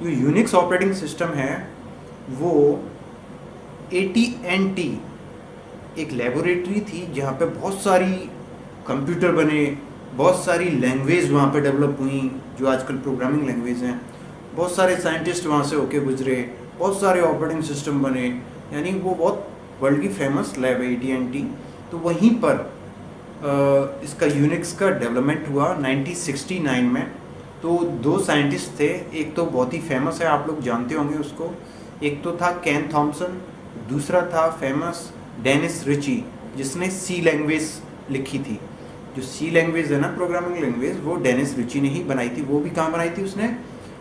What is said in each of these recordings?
जो Unix operating system है वो AT&T एक लेबोरेटरी थी जहाँ पे बहुत सारी कंप्यूटर बने, बहुत सारी लैंग्वेज वहाँ पे डेवलप हुई जो आजकल प्रोग्रामिंग लैंग्वेज हैं, बहुत सारे साइंटिस्ट वहाँ से होके गुजरे, बहुत सारे ऑपरेटिंग सिस्टम बने, यानी वो बहुत वर्ल्ड की फेमस लैब है AT&T। तो वहीं पर इसका यूनिक्स का डेवलपमेंट हुआ 1969 में। तो दो साइंटिस्ट थे, एक तो बहुत ही फेमस है, आप लोग जानते होंगे उसको, एक तो था केन थॉमसन, दूसरा था फेमस डेनिस रिची जिसने सी लैंग्वेज लिखी थी। जो सी लैंग्वेज है ना प्रोग्रामिंग लैंग्वेज, वो डेनिस रिची ने ही बनाई थी। वो भी कहाँ बनाई थी उसने?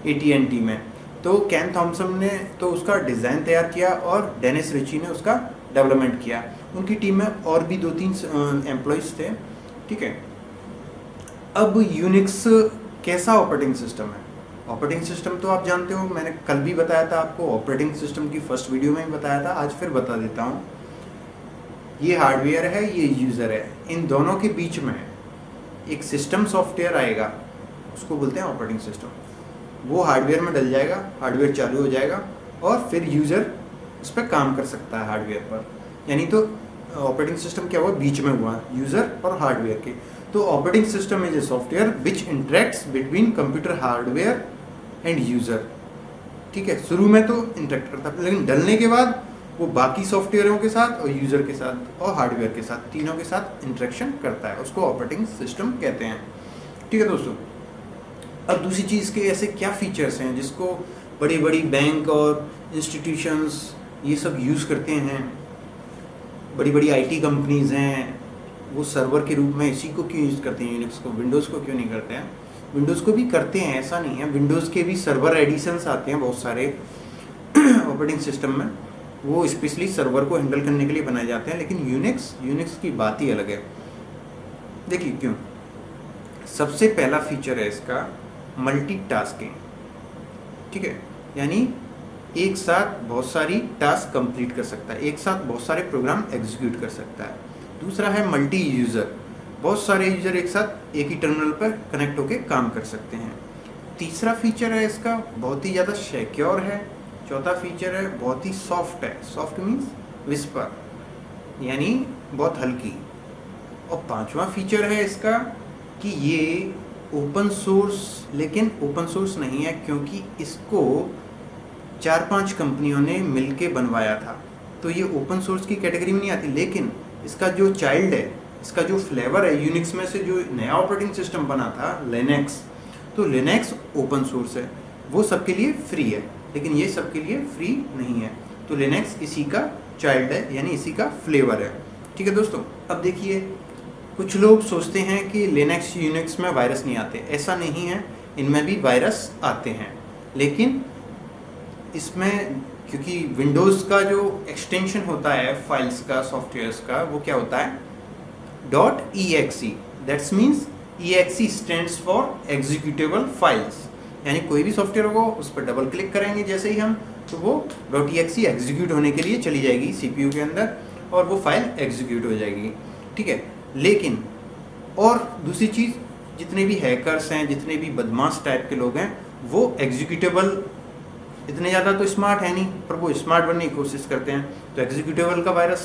AT&T में। तो केन थॉमसन ने तो उसका डिज़ाइन तैयार किया और डेनिस रिची ने उसका डेवलपमेंट किया। उनकी टीम में और भी 2-3 एम्प्लॉयज़ थे, ठीक है। अब यूनिक्स कैसा ऑपरेटिंग सिस्टम है? ऑपरेटिंग सिस्टम तो आप जानते हो, मैंने कल भी बताया था आपको, ऑपरेटिंग सिस्टम की फर्स्ट वीडियो में ही बताया था, आज फिर बता देता हूँ। ये हार्डवेयर है, ये यूज़र है, इन दोनों के बीच में एक सिस्टम सॉफ्टवेयर आएगा, उसको बोलते हैं ऑपरेटिंग सिस्टम। वो हार्डवेयर में डल जाएगा, हार्डवेयर चालू हो जाएगा और फिर यूज़र उस पर काम कर सकता है हार्डवेयर पर। यानी तो ऑपरेटिंग सिस्टम क्या हुआ? बीच में हुआ, यूज़र और हार्डवेयर के। तो operating system is a software which interacts between computer hardware end user, ठीक है। शुरू में तो इंटरेक्ट करता है, लेकिन डलने के बाद वो बाकी सॉफ्टवेयरों के साथ और यूज़र के साथ और हार्डवेयर के साथ, तीनों के साथ इंटरेक्शन करता है, उसको ऑपरेटिंग सिस्टम कहते हैं, ठीक है दोस्तों। अब दूसरी चीज़ के ऐसे क्या फीचर्स हैं जिसको बड़ी बड़ी बैंक और इंस्टीट्यूशंस ये सब यूज़ करते हैं, बड़ी बड़ी IT कंपनीज़ हैं, वो सर्वर के रूप में इसी को क्यों यूज़ करते हैं? यूनिक्स को, विंडोज़ को क्यों नहीं करते हैं? विंडोज़ को भी करते हैं, ऐसा नहीं है। विंडोज़ के भी सर्वर एडिशंस आते हैं बहुत सारे ऑपरेटिंग सिस्टम में, वो स्पेशली सर्वर को हैंडल करने के लिए बनाए जाते हैं। लेकिन यूनिक्स की बात ही अलग है। देखिए क्यों। सबसे पहला फीचर है इसका मल्टीटास्किंग, ठीक है। यानी एक साथ बहुत सारी टास्क कंप्लीट कर सकता है, एक साथ बहुत सारे प्रोग्राम एग्जीक्यूट कर सकता है। दूसरा है मल्टी यूज़र, बहुत सारे यूज़र एक साथ एक ही टर्मिनल पर कनेक्ट होकर काम कर सकते हैं। तीसरा फीचर है इसका बहुत ही ज़्यादा सिक्योर है। चौथा फीचर है बहुत ही सॉफ्ट है, सॉफ्ट मीन्स विस्पर, यानी बहुत हल्की। और पांचवा फीचर है इसका कि ये ओपन सोर्स, लेकिन ओपन सोर्स नहीं है क्योंकि इसको 4-5 कंपनियों ने मिलके बनवाया था, तो ये ओपन सोर्स की कैटेगरी में नहीं आती। लेकिन इसका जो चाइल्ड है, इसका जो फ्लेवर है, यूनिक्स में से जो नया ऑपरेटिंग सिस्टम बना था लिनक्स, तो लिनक्स ओपन सोर्स है, वो सबके लिए फ्री है, लेकिन ये सबके लिए फ्री नहीं है। तो लिनक्स इसी का चाइल्ड है, यानी इसी का फ्लेवर है, ठीक है दोस्तों। अब देखिए, कुछ लोग सोचते हैं कि लिनक्स यूनिक्स में वायरस नहीं आते, ऐसा नहीं है, इनमें भी वायरस आते हैं। लेकिन इसमें क्योंकि विंडोज़ का जो एक्सटेंशन होता है फाइल्स का, सॉफ्टवेयर्स का, वो क्या होता है? .exe, that's means exe stands for executable files. यानी कोई भी सॉफ्टवेयर होगा उस पर डबल क्लिक करेंगे जैसे ही हम, तो वो .exe एग्जीक्यूट होने के लिए चली जाएगी CPU के अंदर और वो फाइल एग्जीक्यूट हो जाएगी, ठीक है। लेकिन और दूसरी चीज़, जितने भी हैकर्स हैं, जितने भी बदमाश टाइप के लोग हैं, वो एग्जीक्यूटेबल इतने ज़्यादा तो स्मार्ट है नहीं, पर वो स्मार्ट बनने की कोशिश करते हैं, तो एग्जीक्यूटेबल का वायरस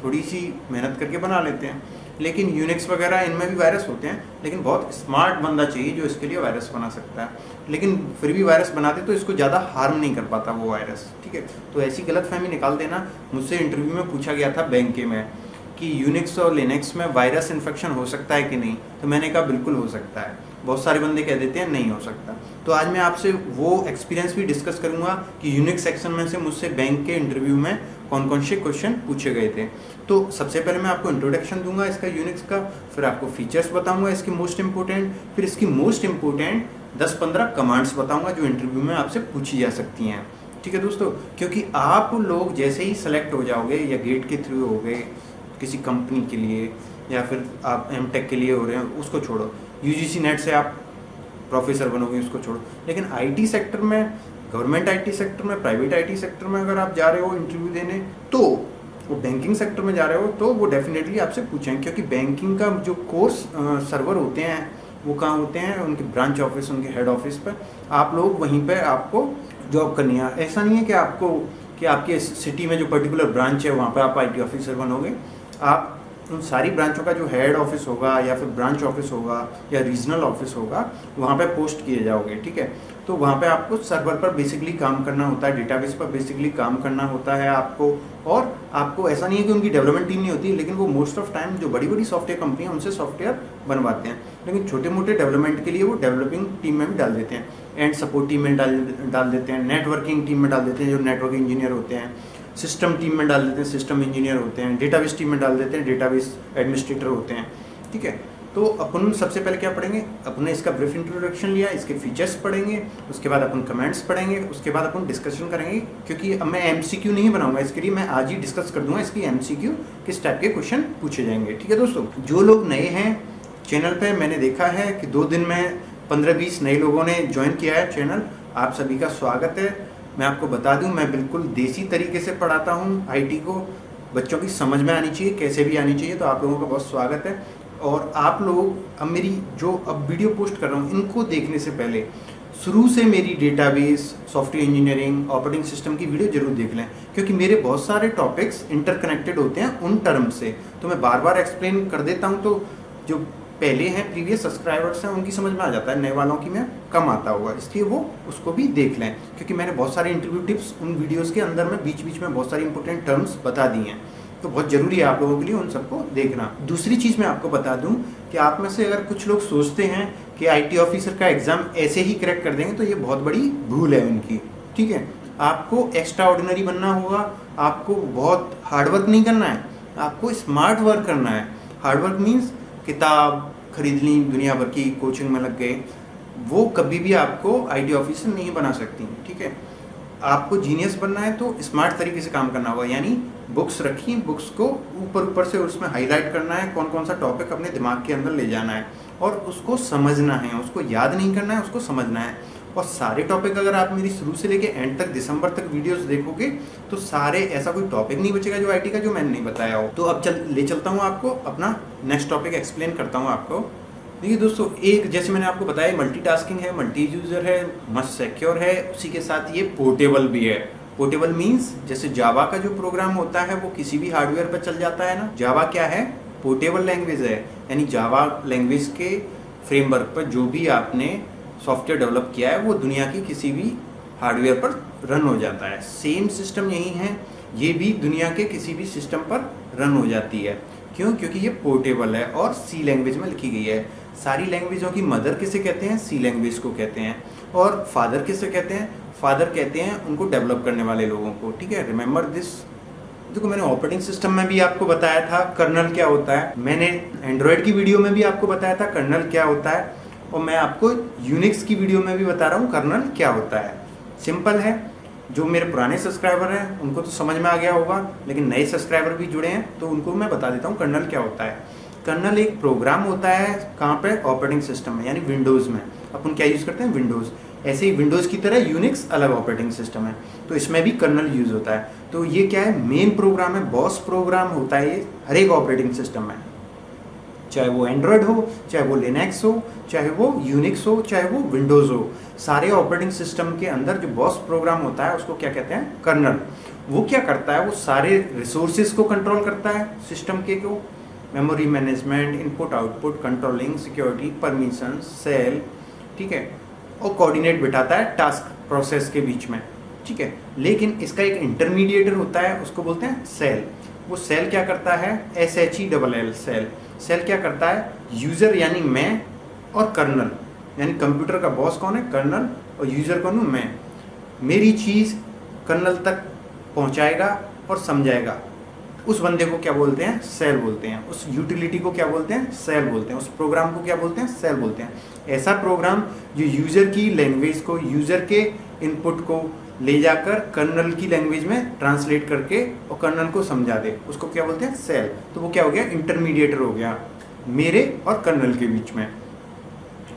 थोड़ी सी मेहनत करके बना लेते हैं। लेकिन यूनिक्स वगैरह इनमें भी वायरस होते हैं, लेकिन बहुत स्मार्ट बंदा चाहिए जो इसके लिए वायरस बना सकता है। लेकिन फिर भी वायरस बनाते तो इसको ज़्यादा हार्म नहीं कर पाता वो वायरस, ठीक है। तो ऐसी गलतफहमी निकाल देना। मुझसे इंटरव्यू में पूछा गया था बैंक में कि यूनिक्स और लिनक्स में वायरस इन्फेक्शन हो सकता है कि नहीं, तो मैंने कहा बिल्कुल हो सकता है। बहुत सारे बंदे कह देते हैं नहीं हो सकता। तो आज मैं आपसे वो एक्सपीरियंस भी डिस्कस करूंगा कि यूनिक्स सेक्शन में से मुझसे बैंक के इंटरव्यू में कौन कौन से क्वेश्चन पूछे गए थे। तो सबसे पहले मैं आपको इंट्रोडक्शन दूंगा इसका यूनिक्स का, फिर आपको फीचर्स बताऊंगा इसके मोस्ट इंपॉर्टेंट, फिर इसकी मोस्ट इंपॉर्टेंट 10-15 कमांड्स बताऊंगा जो इंटरव्यू में आपसे पूछी जा सकती हैं, ठीक है दोस्तों। क्योंकि आप लोग जैसे ही सेलेक्ट हो जाओगे या गेट के थ्रू हो गए किसी कंपनी के लिए, या फिर आप एमटेक के लिए हो रहे हैं, उसको छोड़ो, UGC नेट से आप प्रोफेसर बनोगे, उसको छोड़ो। लेकिन IT सेक्टर में, गवर्नमेंट IT सेक्टर में, प्राइवेट IT सेक्टर में अगर आप जा रहे हो इंटरव्यू देने, तो वो बैंकिंग सेक्टर में जा रहे हो, तो वो डेफिनेटली आपसे पूछेंगे, क्योंकि बैंकिंग का जो कोर्स सर्वर होते हैं वो कहाँ होते हैं, उनके ब्रांच ऑफिस, उनके हेड ऑफिस पर। आप लोग वहीं पर आपको जॉब करनी है। ऐसा नहीं है कि आपके सिटी में जो पर्टिकुलर ब्रांच है वहाँ पर आप IT ऑफिसर बनोगे। आप उन सारी ब्रांचों का जो हेड ऑफिस होगा या फिर ब्रांच ऑफिस होगा या रीजनल ऑफिस होगा, वहाँ पे पोस्ट किए जाओगे, ठीक है। तो वहाँ पे आपको सर्वर पर बेसिकली काम करना होता है, डेटाबेस पर बेसिकली काम करना होता है आपको। और आपको ऐसा नहीं है कि उनकी डेवलपमेंट टीम नहीं होती, लेकिन वो मोस्ट ऑफ टाइम जो बड़ी बड़ी सॉफ्टवेयर कंपनियाँ उनसे सॉफ्टवेयर बनवाते हैं, लेकिन छोटे मोटे डेवलपमेंट के लिए वो डेवलपिंग टीम में भी डाल देते हैं, एंड सपोर्ट टीम में डाल देते हैं, नेटवर्किंग टीम में डाल देते हैं जो नेटवर्क इंजीनियर होते हैं, सिस्टम टीम में डाल देते हैं, सिस्टम इंजीनियर होते हैं, डेटाबेस टीम में डाल देते हैं, डेटाबेस एडमिनिस्ट्रेटर होते हैं, ठीक है। तो अपन सबसे पहले क्या पढ़ेंगे, अपने इसका ब्रीफ इंट्रोडक्शन लिया, इसके फीचर्स पढ़ेंगे, उसके बाद अपन कमेंट्स पढ़ेंगे, उसके बाद अपन डिस्कशन करेंगे। क्योंकि अब मैं MCQ नहीं बनाऊंगा, इसके लिए मैं आज ही डिस्कस कर दूंगा इसकी MCQ किस टाइप के क्वेश्चन पूछे जाएंगे, ठीक है दोस्तों। जो लोग नए हैं चैनल पर, मैंने देखा है कि 2 दिन में 15-20 नए लोगों ने ज्वाइन किया है चैनल। आप सभी का स्वागत है। मैं आपको बता दूं, मैं बिल्कुल देसी तरीके से पढ़ाता हूं IT को, बच्चों की समझ में आनी चाहिए, कैसे भी आनी चाहिए। तो आप लोगों का बहुत स्वागत है। और आप लोग अब मेरी जो अब वीडियो पोस्ट कर रहा हूं, इनको देखने से पहले शुरू से मेरी database, software engineering, operating system की वीडियो जरूर देख लें, क्योंकि मेरे बहुत सारे टॉपिक्स इंटरकनेक्टेड होते हैं उन टर्म से। तो मैं बार बार एक्सप्लेन कर देता हूँ, तो जो पहले हैं प्रीवियस सब्सक्राइबर्स हैं उनकी समझ में आ जाता है, नए वालों की में कम आता होगा, इसलिए वो उसको भी देख लें। क्योंकि मैंने बहुत सारे इंटरव्यू टिप्स उन वीडियोस के अंदर में बीच बीच में बहुत सारी इंपॉर्टेंट टर्म्स बता दी हैं, तो बहुत ज़रूरी है आप लोगों के लिए उन सबको देखना। दूसरी चीज़ मैं आपको बता दूं कि आप में से अगर कुछ लोग सोचते हैं कि IT ऑफिसर का एग्ज़ाम ऐसे ही क्रैक कर देंगे, तो ये बहुत बड़ी भूल है उनकी, ठीक है। आपको एक्स्ट्रा ऑर्डिनरी बनना होगा, आपको बहुत हार्डवर्क नहीं करना है, आपको स्मार्ट वर्क करना है। हार्डवर्क मीन्स किताब खरीद ली, दुनिया भर की कोचिंग में लग गए, वो कभी भी आपको IT ऑफिसर नहीं बना सकती, ठीक है। आपको जीनियस बनना है तो स्मार्ट तरीके से काम करना होगा, यानी बुक्स रखी, बुक्स को ऊपर से उसमें हाईलाइट करना है, कौन कौन सा टॉपिक अपने दिमाग के अंदर ले जाना है और उसको समझना है, उसको याद नहीं करना है, उसको समझना है। और सारे टॉपिक अगर आप मेरी शुरू से लेके एंड तक दिसंबर तक वीडियोस देखोगे तो सारे, ऐसा कोई टॉपिक नहीं बचेगा जो IT का जो मैंने नहीं बताया हो। तो अब ले चलता हूँ आपको अपना नेक्स्ट टॉपिक एक्सप्लेन करता हूँ आपको। देखिए दोस्तों, एक जैसे मैंने आपको बताया मल्टीटास्किंग है, मल्टी यूजर है, मस्ट सिक्योर है, उसी के साथ ये पोर्टेबल भी है। पोर्टेबल मीन्स जैसे जावा का जो प्रोग्राम होता है वो किसी भी हार्डवेयर पर चल जाता है ना। जावा क्या है, पोर्टेबल लैंग्वेज है, यानी जावा लैंग्वेज के फ्रेमवर्क पर जो भी आपने सॉफ्टवेयर डेवलप किया है वो दुनिया की किसी भी हार्डवेयर पर रन हो जाता है। सेम सिस्टम यही है, ये भी दुनिया के किसी भी सिस्टम पर रन हो जाती है। क्यों? क्योंकि ये पोर्टेबल है और C लैंग्वेज में लिखी गई है। सारी लैंग्वेजों की मदर किसे कहते हैं? C लैंग्वेज को कहते हैं। और फादर किसे कहते हैं? फादर कहते हैं उनको डेवलप करने वाले लोगों को, ठीक है। Remember this. देखो, मैंने ऑपरेटिंग सिस्टम में भी आपको बताया था कर्नल क्या होता है, मैंने एंड्रॉयड की वीडियो में भी आपको बताया था कर्नल क्या होता है, और मैं आपको यूनिक्स की वीडियो में भी बता रहा हूँ कर्नल क्या होता है। सिंपल है, जो मेरे पुराने सब्सक्राइबर हैं उनको तो समझ में आ गया होगा, लेकिन नए सब्सक्राइबर भी जुड़े हैं तो उनको मैं बता देता हूँ कर्नल क्या होता है। कर्नल एक प्रोग्राम होता है, कहाँ पे? ऑपरेटिंग सिस्टम में, यानी विंडोज़ में। अपन क्या यूज़ करते हैं? विंडोज़। ऐसे ही विंडोज़ की तरह यूनिक्स अलग ऑपरेटिंग सिस्टम है, तो इसमें भी कर्नल यूज़ होता है। तो ये क्या है? मेन प्रोग्राम है, बॉस प्रोग्राम होता है ये हर एक ऑपरेटिंग सिस्टम में, चाहे वो एंड्रॉयड हो, चाहे वो लिनक्स हो, चाहे वो यूनिक्स हो, चाहे वो विंडोज़ हो। सारे ऑपरेटिंग सिस्टम के अंदर जो बॉस प्रोग्राम होता है उसको क्या कहते हैं? कर्नल। वो क्या करता है? वो सारे रिसोर्सेज को कंट्रोल करता है सिस्टम के को, memory management, input output, controlling, security, permission, shell, ठीक है, और कोऑर्डिनेट बिठाता है टास्क प्रोसेस के बीच में, ठीक है। लेकिन इसका एक इंटरमीडिएटर होता है, उसको बोलते हैं सेल। वो सेल क्या करता है? SHELL, cell. सेल क्या करता है? यूज़र यानी मैं और कर्नल, यानी कंप्यूटर का बॉस कौन है? कर्नल, और यूज़र कौन हूँ? मैं। मेरी चीज़ कर्नल तक पहुँचाएगा और समझाएगा, उस बंदे को क्या बोलते हैं? सेल बोलते हैं। उस यूटिलिटी को क्या बोलते हैं? सेल बोलते हैं। उस प्रोग्राम को क्या बोलते हैं? सेल बोलते हैं। ऐसा प्रोग्राम जो यूज़र की लैंग्वेज को, यूज़र के इनपुट को ले जाकर कर्नल की लैंग्वेज में ट्रांसलेट करके और कर्नल को समझा दे, उसको क्या बोलते हैं? सेल। तो वो क्या हो गया? इंटरमीडिएटर हो गया मेरे और कर्नल के बीच में,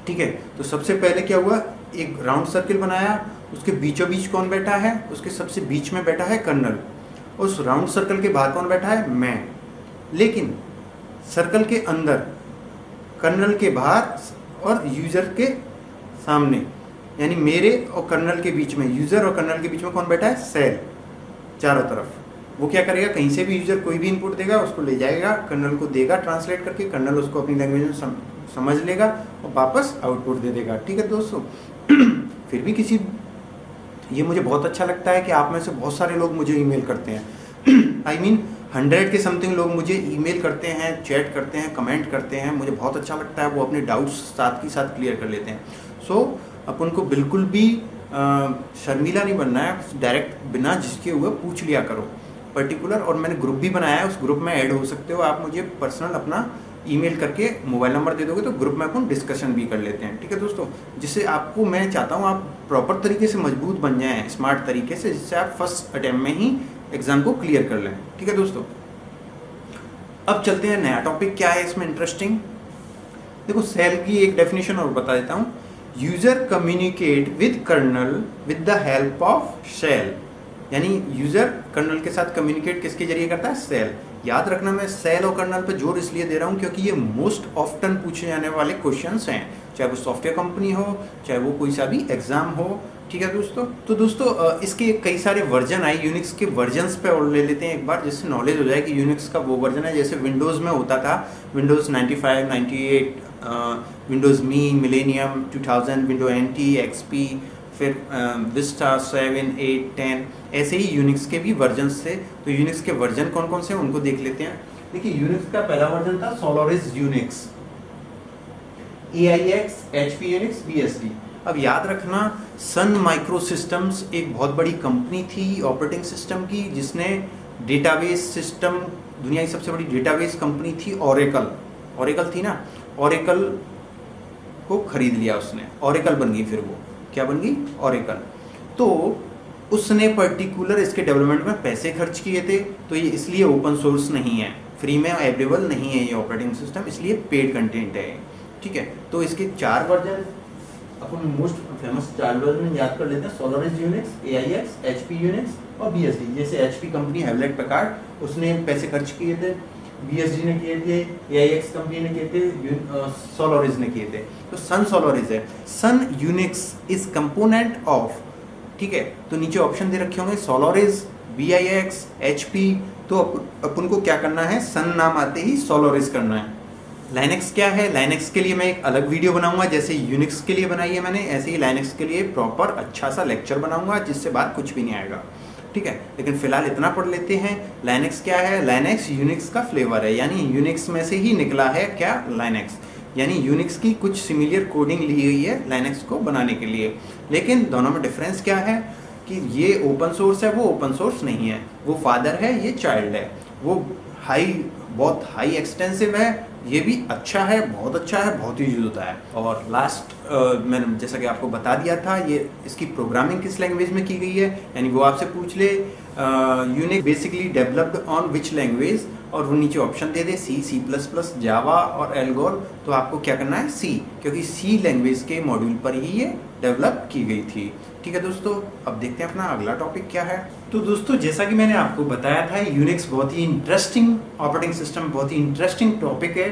ठीक है। तो सबसे पहले क्या हुआ? एक राउंड सर्किल बनाया, उसके बीचों बीच कौन बैठा है? उसके सबसे बीच में बैठा है कर्नल। उस राउंड सर्कल के बाहर कौन बैठा है? मैं। लेकिन सर्कल के अंदर, कर्नल के बाहर और यूज़र के सामने, यानी मेरे और कर्नल के बीच में, यूज़र और कर्नल के बीच में कौन बैठा है? सेल। चारों तरफ वो क्या करेगा, कहीं से भी यूज़र कोई भी इनपुट देगा उसको ले जाएगा, कर्नल को देगा ट्रांसलेट करके, कर्नल उसको अपनी लैंग्वेज में समझ लेगा और वापस आउटपुट दे देगा। ठीक है दोस्तों। फिर भी किसी, ये मुझे बहुत अच्छा लगता है कि आप में से बहुत सारे लोग मुझे ईमेल करते हैं। आई मीन 100 के समथिंग लोग मुझे ईमेल करते हैं, चैट करते हैं, कमेंट करते हैं। मुझे बहुत अच्छा लगता है, वो अपने डाउट्स साथ के साथ क्लियर कर लेते हैं। सो अपन को बिल्कुल भी शर्मीला नहीं बनना है, डायरेक्ट बिना झिझके हुए पूछ लिया करो पर्टिकुलर। और मैंने ग्रुप भी बनाया है, उस ग्रुप में ऐड हो सकते हो आप। मुझे पर्सनल अपना ईमेल करके मोबाइल नंबर दे दोगे तो ग्रुप में अपन डिस्कशन भी कर लेते हैं। ठीक है दोस्तों, जिससे आपको, मैं चाहता हूँ आप प्रॉपर तरीके से मजबूत बन जाएं, स्मार्ट तरीके से, जिससे आप फर्स्ट अटेम्प्ट में ही एग्जाम को क्लियर कर लें। ठीक है दोस्तों, अब चलते हैं नया टॉपिक क्या है इसमें इंटरेस्टिंग। देखो, सेल की एक डेफिनेशन और बता देता हूँ। User communicate with kernel with the help of shell, यानी यूजर कर्नल के साथ कम्युनिकेट किसके जरिए करता है? सेल। याद रखना, मैं सेल और कर्नल पे जोर इसलिए दे रहा हूँ क्योंकि ये मोस्ट ऑफ्टन पूछे जाने वाले क्वेश्चंस हैं, चाहे वो सॉफ्टवेयर कंपनी हो, चाहे वो कोई सा भी एग्जाम हो। ठीक है दोस्तों, तो दोस्तों इसके कई सारे वर्जन आए, यूनिक्स के वर्जन्स पे और ले लेते हैं एक बार, जिससे नॉलेज हो जाए कि यूनिक्स का वो वर्जन है। जैसे विंडोज़ में होता था विंडोज़ 95, 98, विंडोज़ मी, मिलेनियम, 2000, विंडो NT, XP, फिर विस्टा 7, 8, 10, ऐसे ही यूनिक्स के भी वर्जन्स थे। तो यूनिक्स के वर्जन कौन कौन से हैं उनको देख लेते हैं। देखिए, यूनिक्स का पहला वर्जन था Solaris Unix, AIX, HP Unix, BSD। अब याद रखना, सन माइक्रो सिस्टम्स एक बहुत बड़ी कंपनी थी ऑपरेटिंग सिस्टम की, जिसने डेटाबेस सिस्टम, दुनिया की सबसे बड़ी डेटाबेस कंपनी थी ओरेकल थी ना, ओरेकल को खरीद लिया उसने, ओरेकल बन गई, फिर वो क्या बन गई? ओरेकल। तो उसने पर्टिकुलर इसके डेवलपमेंट में पैसे खर्च किए थे, तो ये इसलिए ओपन सोर्स नहीं है, फ्री में अवेलेबल नहीं है ये ऑपरेटिंग सिस्टम, इसलिए पेड कंटेंट है। ठीक है, तो इसके 4 वर्जन, अपन मोस्ट फेमस 4 वर्जन याद कर लेते हैं। Solaris Unix, AIX, HP Unix और BSD। जैसे HP कंपनी, हेवलेट पैकार्ड, उसने पैसे खर्च किए थे, BSD ने किए थे, AIX कंपनी ने किए थे, सोलारिस ने किए थे। तो सन सोलारिस है। सन यूनिक्स इज कंपोनेंट ऑफ, ठीक है, तो नीचे ऑप्शन दे रखे होंगे सोलारिस, BIX, HP। तो अपन को क्या करना है? सन नाम आते ही सोलारिस करना है। लाइनेक्स क्या है? लाइनेक्स के लिए मैं एक अलग वीडियो बनाऊंगा, जैसे यूनिक्स के लिए बनाई है मैंने, ऐसे ही लाइनेक्स के लिए प्रॉपर अच्छा सा लेक्चर बनाऊंगा, जिससे बात कुछ भी नहीं आएगा। ठीक है, लेकिन फिलहाल इतना पढ़ लेते हैं। लाइनेक्स क्या है? लाइनेक्स यूनिक्स का फ्लेवर है, यानी यूनिक्स में से ही निकला है क्या? लाइनेक्स। यानी यूनिक्स की कुछ सिमिलर कोडिंग ली गई है लाइनेक्स को बनाने के लिए। लेकिन दोनों में डिफरेंस क्या है कि ये ओपन सोर्स है, वो ओपन सोर्स नहीं है। वो फादर है, ये चाइल्ड है। वो बहुत हाई एक्सटेंसिव है, ये भी अच्छा है, बहुत अच्छा है, बहुत ही यूज होता है। और लास्ट मैंने जैसा कि आपको बता दिया था, ये इसकी प्रोग्रामिंग किस लैंग्वेज में की गई है, यानी वो आपसे पूछ ले Unix basically developed on which language, और वो नीचे ऑप्शन दे दे C++, जावा और एल्गोर, तो आपको क्या करना है? C, क्योंकि C लैंग्वेज के मॉड्यूल पर ही ये डेवलप की गई थी। ठीक है दोस्तों, अब देखते हैं अपना अगला टॉपिक क्या है। तो दोस्तों, जैसा कि मैंने आपको बताया था, यूनिक्स बहुत ही इंटरेस्टिंग ऑपरेटिंग सिस्टम, बहुत ही इंटरेस्टिंग टॉपिक है।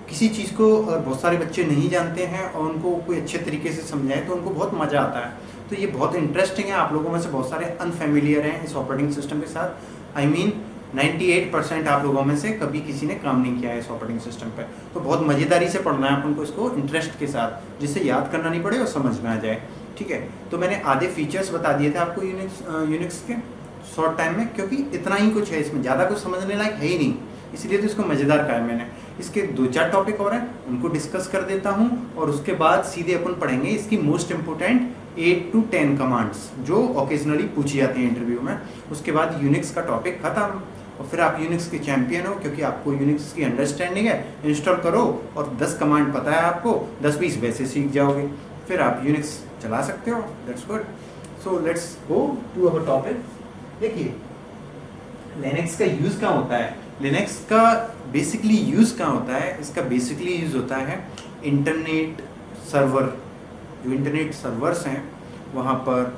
किसी चीज़ को अगर बहुत सारे बच्चे नहीं जानते हैं और उनको कोई अच्छे तरीके से समझाए तो उनको बहुत मज़ा आता है। तो ये बहुत इंटरेस्टिंग है। आप लोगों में से बहुत सारे अनफेमिलियर हैं इस ऑपरेटिंग सिस्टम के साथ। आई मीन 98% आप लोगों में से कभी किसी ने काम नहीं किया है इस ऑपरेटिंग सिस्टम पे। तो बहुत मज़ेदारी से पढ़ना है अपन को इसको, इंटरेस्ट के साथ, जिससे याद करना नहीं पड़े और समझ में आ जाए। ठीक है, तो मैंने आधे फीचर्स बता दिए थे आपको यूनिक्स के शॉर्ट टाइम में, क्योंकि इतना ही कुछ है इसमें, ज़्यादा कुछ समझने लायक है ही नहीं, इसलिए तो इसको मज़ेदार कहा है मैंने। इसके 2-4 टॉपिक और हैं, उनको डिस्कस कर देता हूँ, और उसके बाद सीधे अपन पढ़ेंगे इसकी मोस्ट इंपोर्टेंट 8 to 10 कमांड्स जो ओकेजनली पूछी जाती हैं इंटरव्यू में। उसके बाद यूनिक्स का टॉपिक खत्म, और फिर आप यूनिक्स के चैंपियन हो, क्योंकि आपको यूनिक्स की अंडरस्टैंडिंग है। इंस्टॉल करो और 10 कमांड पता है आपको, 10-20 वैसे सीख जाओगे, फिर आप यूनिक्स चला सकते हो। That's good. So let's go to our topic. देखिए, लिनक्स का यूज़ कहाँ होता है? लिनक्स का बेसिकली यूज़ कहाँ होता है? इसका बेसिकली यूज़ होता है इंटरनेट सर्वर, जो इंटरनेट सर्वर्स हैं वहाँ पर,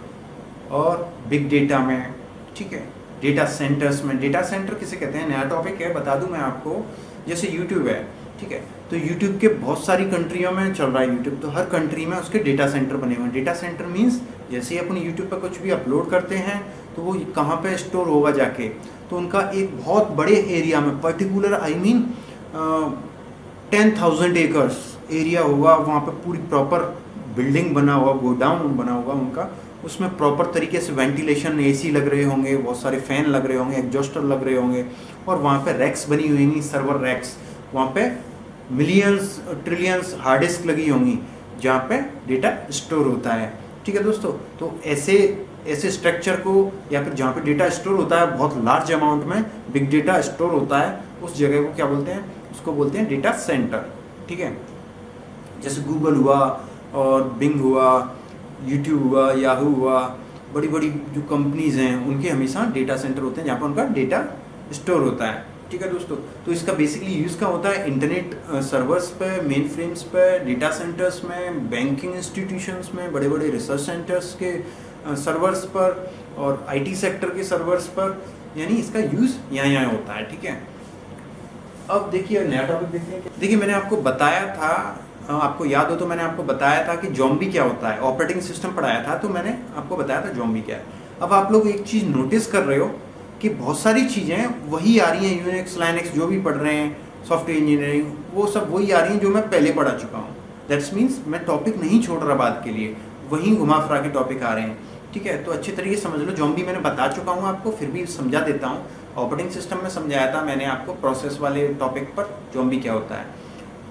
और बिग डेटा में। ठीक है, डेटा सेंटर्स में। डेटा सेंटर किसे कहते हैं? नया टॉपिक है, बता दूं मैं आपको। जैसे यूट्यूब है, ठीक है, तो यूट्यूब के बहुत सारी कंट्रियों में चल रहा है यूट्यूब, तो हर कंट्री में उसके डेटा सेंटर बने हुए हैं। डेटा सेंटर मीन्स जैसे ही अपन यूट्यूब पर कुछ भी अपलोड करते हैं तो वो कहाँ पे स्टोर होगा जाके, तो उनका एक बहुत बड़े एरिया में particular I mean 10,000 acres area होगा, वहाँ पे पूरी प्रॉपर बिल्डिंग बना हुआ, गोडाउन बना होगा उनका, उसमें प्रॉपर तरीके से वेंटिलेशन, एसी लग रहे होंगे, बहुत सारे फैन लग रहे होंगे, एग्जॉस्टर लग रहे होंगे, और वहाँ पे रैक्स बनी हुई होंगी, सर्वर रैक्स, वहाँ पे मिलियंस ट्रिलियंस हार्ड डिस्क लगी होंगी जहाँ पे डेटा स्टोर होता है। ठीक है दोस्तों, तो ऐसे स्ट्रक्चर को या फिर जहाँ पे डेटा स्टोर होता है बहुत लार्ज अमाउंट में बिग डेटा स्टोर होता है, उस जगह को क्या बोलते हैं, उसको बोलते हैं डेटा सेंटर। ठीक है, जैसे गूगल हुआ और बिंग हुआ, यूट्यूब हुआ, याहू हुआ, बड़ी बड़ी जो कंपनीज हैं उनके हमेशा डेटा सेंटर होते हैं जहाँ पर उनका डेटा स्टोर होता है। ठीक है दोस्तों, तो इसका बेसिकली यूज़ क्या होता है, इंटरनेट सर्वर्स पे, मेन फ्रेम्स पे, डेटा सेंटर्स में, बैंकिंग इंस्टीट्यूशंस में, बड़े बड़े रिसर्च सेंटर्स के सर्वर्स पर और आईटी सेक्टर के सर्वर्स पर, यानी इसका यूज़ यहाँ होता है। ठीक है, अब देखिए नया टॉपिक देखते हैं। देखिए मैंने आपको बताया था, आपको याद हो तो मैंने आपको बताया था कि ज़ॉम्बी क्या होता है, ऑपरेटिंग सिस्टम पढ़ाया था, तो मैंने आपको बताया था ज़ॉम्बी क्या है। अब आप लोग एक चीज़ नोटिस कर रहे हो कि बहुत सारी चीज़ें वही आ रही हैं, यूनिक्स लाइनक्स जो भी पढ़ रहे हैं, सॉफ्टवेयर इंजीनियरिंग, वो सब वही आ रही हैं जो मैं पहले पढ़ा चुका हूँ। दैट्स मीन्स मैं टॉपिक नहीं छोड़ रहा बात के लिए, वहीं घुमा फिरा के टॉपिक आ रहे हैं। ठीक है, तो अच्छी तरीके से समझ लो, ज़ॉम्बी मैंने बता चुका हूँ आपको, फिर भी समझा देता हूँ। ऑपरेटिंग सिस्टम में समझाया था मैंने आपको, प्रोसेस वाले टॉपिक पर ज़ॉम्बी क्या होता है।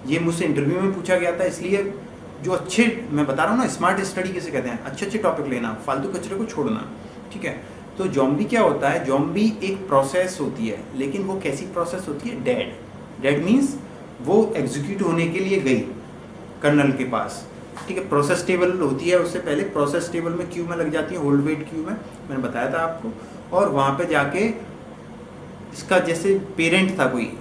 ये मुझसे इंटरव्यू में पूछा गया था, इसलिए जो अच्छे, मैं बता रहा हूँ ना, स्मार्ट स्टडी किसे कहते हैं, अच्छे टॉपिक लेना, फालतू कचरे को छोड़ना। ठीक है, तो ज़ॉम्बी क्या होता है, ज़ॉम्बी एक प्रोसेस होती है, लेकिन वो कैसी प्रोसेस होती है, डेड मीन्स वो एग्जीक्यूट होने के लिए गई कर्नल के पास। ठीक है, प्रोसेस टेबल होती है, उससे पहले प्रोसेस टेबल में क्यू में लग जाती है, होल्ड वेट क्यू में, मैंने बताया था आपको, और वहाँ पे जाके इसका जैसे पेरेंट था कोई